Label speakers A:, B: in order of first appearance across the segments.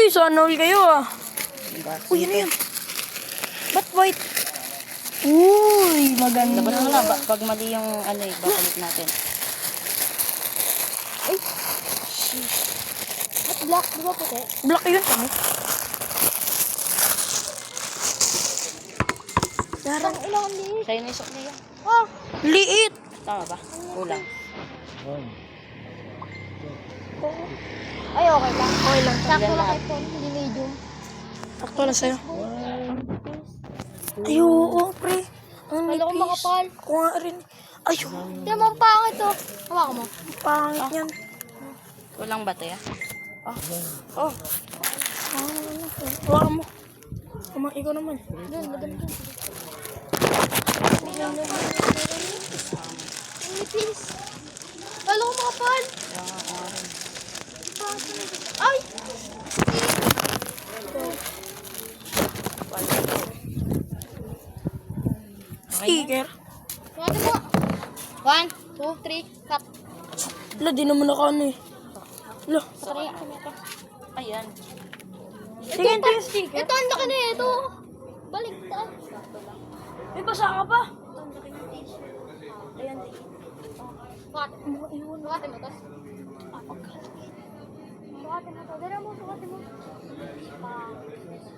A: Uy, sana all kayo ah. Uy, ano yan? Ba't white? Uy, maganda.
B: Labas mo na, pag mali yung ano eh, babalik natin.
C: Ay! Ba't black? Di ba puti?
A: Black yun kami.
C: Darang ilang liit.
B: Sa'yo na yung sukli yan.
C: Ah!
A: Liit.
B: Tama ba? Kulang.
C: Ay, okay lang.
A: Okay lang.
C: Sakto lang kay Paul, hindi medium.
A: Sakto lang sa'yo. Ay, oo, pre. Ang
C: Kala ko
A: nipis.
C: makapal.
A: Ako nga rin. Ayun.
C: Hindi mo ang pangit to. Hawakan mo.
A: Pangit yan.
B: Kulang ba ito ya?
A: Oh. Hawakan mo. Ikaw naman.
C: Doon, lagyan mo. Ang nipis. Kala ko makapal. Ay!
A: Sticker.
C: Mati mo. 1, 2, 3, cut.
A: Wala, di naman ako ano eh. Wala.
C: Patay.
B: Ayan.
A: Sige, ito yung sticker.
C: Ito, ang laki na ito. Baligtad.
A: May basa ka pa.
C: Ayan. Sukatin mo. Sukatin mo to. Sukatin mo to. Dala mo, sukatin mo.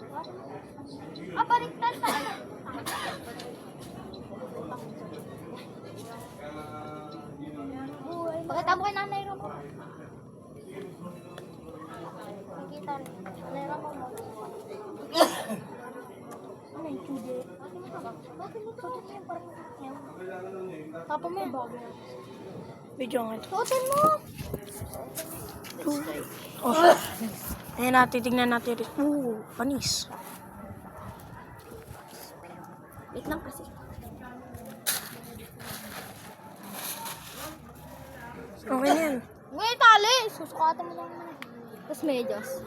C: Sukatin mo. Ah, baligtad pa. Pakita mo kay Nanay Ramo. Nakita rin. Nanay Ramo mo. Ano yung chude? Bakit mo suotin mo yung parang yan? Tapa mo yung bago.
A: Video nga.
C: Suotin mo!
A: Oh. Ayan na, titignan natin rin. Panis.
C: Wait lang kasi.
A: Okay na yan.
C: Ngayon tali! Susukatan mo lang naman. Tapos medyas.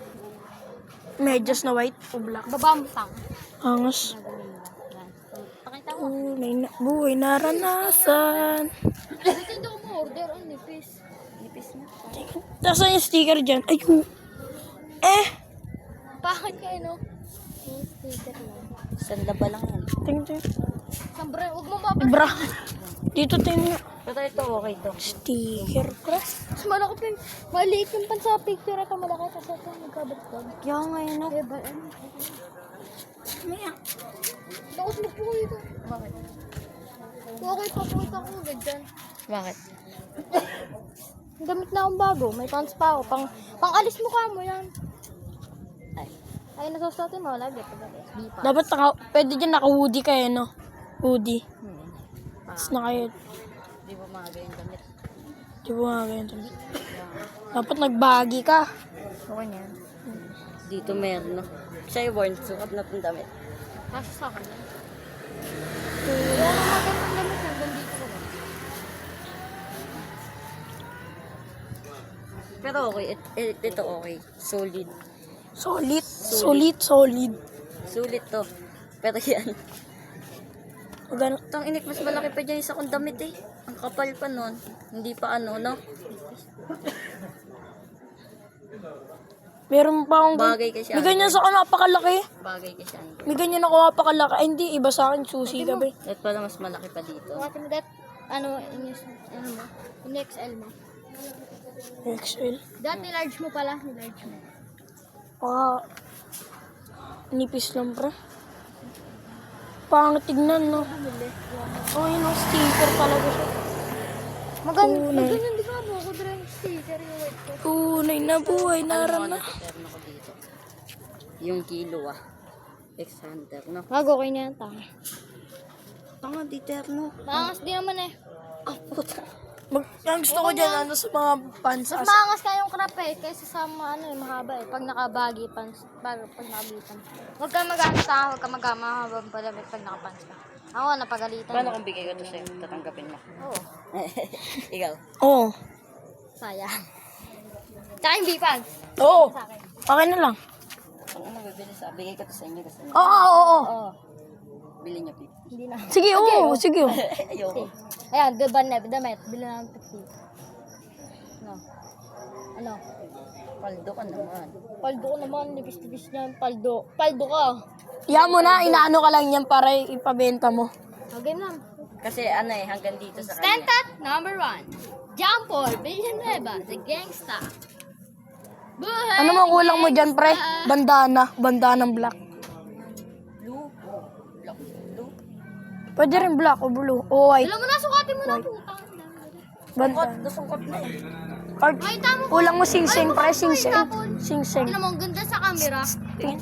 A: Medyas na white o black.
C: Babamsang.
A: Angas.
C: Pakita mo.
A: Buhay naranasan.
C: Dito hindi ako ma-order. Ang nipis.
B: Nipis na.
A: Nasaan yung sticker dyan? Ayun.
C: Bakit kayo, no? Yung sticker lang.
B: Sandaba lang yan.
A: Tingnan.
C: Sambre, huwag mo mabalik.
A: Bra. Dito tingnan.
B: Pero ito, okay to.
A: Sticker pa.
C: Mas malaki pa yung, maliit yung pan sa picture. Ito malaki kasi ito nagkabatag.
B: Kaya ngayon no?
C: Eh, ba, ano?
A: Maya.
C: Takot mo po ito.
B: Bakit?
C: Okay pa po ito ako ganyan.
B: Bakit?
C: Gamit na akong bago. May pants pa ako. Pang alis mo ka mo yan.
B: Ay.
C: Ay, nasusuotin mo lagi. Di pa.
A: Dapat pwede dyan naka-hoodie kayo, no? Hoodie. Tapos naka
B: Di ba maaga yung damit?
A: Di ba nga ganyan? Dapat nagbagi ka.
B: Okay na yan. Dito meron no. Siya yung worn, sukat na itong damit.
C: Nasa sa akin. Kaya na magandang damit hanggang dito ko.
B: Pero okay, ito okay. Solid.
A: Solid. Solid. Solid.
B: Sulit to. Pero yan.
A: Magano?
B: Tang inik, mas malaki pa dyan isa kong damit eh. Ang kapal pa nun. Hindi pa ano, no?
A: Meron pa akong...
B: Bagay kasi
A: May ganyan sa akin, napakalaki.
B: Bagay kasi ano.
A: May ganyan ako napakalaki. Ay, hindi. Iba sa akin, susi ka ba?
B: At pala mas malaki pa dito.
C: Sukatin mo that, ano, ano mo? Yung XL mo.
A: XL.
C: Dati large mo pala, large mo.
A: Nipis lang, pre. Pangit tignan, no? Oh, yun ang sticker talaga siya.
C: Maganda di ba mo? Kudra yung sticker yung white ko.
A: Tunay na buhay, narana.
B: Terno ko dito. Yung kilo X Hunter, no?
C: Okay na yan, tanga.
B: Tanga, di terno.
C: Maangas din naman eh.
B: Ah, puta.
A: Ang gusto ko dyan, ano, sa mga pants.
C: Mas maangas ka yung crap eh, kaysa sa mga ano eh, mahaba eh. Pag nakabagi pants, bago pag nakabitan. Huwag ka mag-ano sa huwag ka mag-mahabang palamit pag nakapants ka. Ako, napagalitan.
B: Paano kung bigay ko to sa'yo? Tatanggapin mo.
C: Oo.
B: Ikaw.
A: Oo.
C: Sayang. Tsaka yung B-pants.
A: Oo.
C: Sa akin.
A: Okay na lang.
B: Kung ano bibili sa, bigay ko to sa inyo kasi.
A: Oo.
B: Oo. Bili niyo 50.
C: Hindi na.
A: Sige, oo. Sige.
B: Ayoko.
C: Ayan, damit. Bili na ng 50. No. Ano?
B: Paldo ka naman.
C: Paldo ko naman, nipis-nipis niyan. Paldo. Paldo ka.
A: Yan mo na, inaano ka lang yan para ipabenta mo.
C: Okay lang.
B: Kasi ano eh, hanggang dito sa kanya.
C: Stentat number 1. Jampol Villanueva, the gangsta. Buhay
A: Ano mang kulang mo dyan, pre? Bandana. Bandanang black.
B: Blue. Black. Blue.
A: Pwede rin black o blue o white.
C: Alam mo na, sukatin mo na putang.
A: Bandana.
B: Nasungkot na eh.
A: Card.
C: Ay, tama ko.
A: Kulang mo sing-sing, pre.
C: Ay,
A: Sing-sing.
C: tapon.
A: Sing-sing.
C: Alam mo, ang ganda sa camera.
A: Tingin.